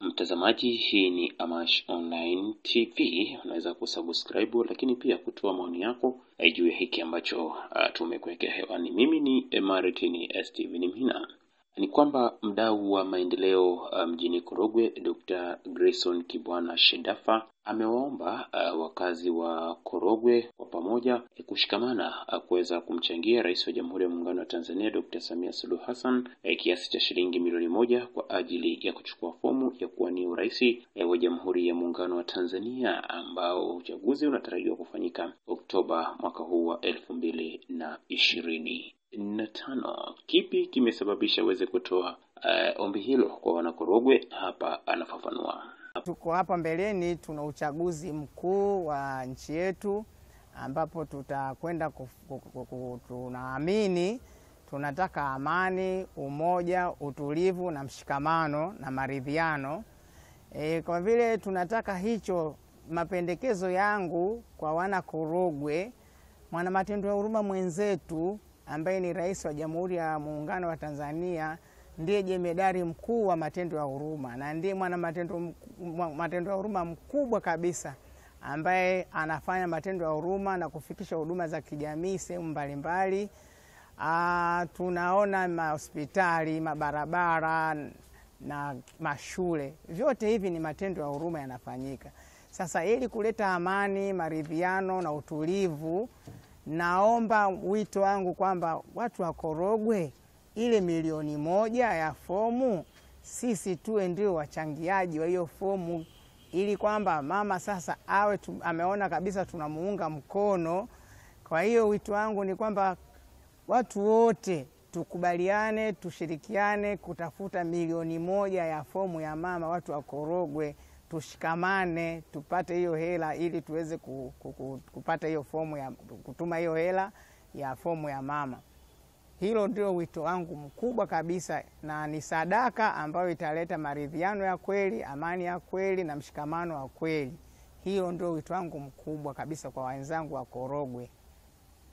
Mtazamaji, hii ni Amash Online TV. Unaweza kusubscribe lakini pia kutoa maoni yako juu ya hiki ambacho tumekuwekea hewani. Mimi ni Martin Steven Mhina. Ni kwamba mdau wa maendeleo mjini Korogwe, Dr. Grayson Kibwana Shedafa, amewaomba wakazi wa Korogwe kwa pamoja kushikamana kuweza kumchangia Rais wa Jamhuri ya Muungano wa Tanzania Dr. Samia Suluhu Hassan kiasi cha shilingi milioni 1 kwa ajili ya kuchukua fomu ya kuwania urais wa Jamhuri ya Muungano wa Tanzania, ambao uchaguzi unatarajiwa kufanyika Oktoba mwaka huu wa 2025. Kipi kimesababisha uweze kutoa ombi hilo kwa wanakorogwe? Hapa anafafanua. Tuko hapa mbeleni, tuna uchaguzi mkuu wa nchi yetu ambapo tutakwenda tunaamini tunataka amani, umoja, utulivu na mshikamano na maridhiano. Kwa vile tunataka hicho, mapendekezo yangu kwa wana Korogwe, mwana matendo ya huruma mwenzetu ambaye ni Rais wa Jamhuri ya Muungano wa Tanzania ndiye jemedari mkuu wa matendo ya huruma na ndiye mwana matendo ya huruma mkubwa kabisa ambaye anafanya matendo ya huruma na kufikisha huduma za kijamii sehemu mbalimbali. Tunaona mahospitali, mabarabara na mashule, vyote hivi ni matendo ya huruma yanafanyika. Sasa ili kuleta amani, maridhiano na utulivu, naomba wito wangu kwamba watu wa Korogwe, ile milioni 1 ya fomu, sisi tuwe ndio wachangiaji wa hiyo fomu, ili kwamba mama sasa awe ameona kabisa tunamuunga mkono. Kwa hiyo wito wangu ni kwamba watu wote tukubaliane, tushirikiane kutafuta milioni 1 ya fomu ya mama. Watu wa Korogwe tushikamane, tupate hiyo hela ili tuweze kupata hiyo fomu ya kutuma hiyo hela ya fomu ya mama. Hilo ndio wito wangu mkubwa kabisa, na ni sadaka ambayo italeta maridhiano ya kweli, amani ya kweli na mshikamano wa kweli. Hiyo ndio wito wangu mkubwa kabisa kwa wenzangu wa Korogwe.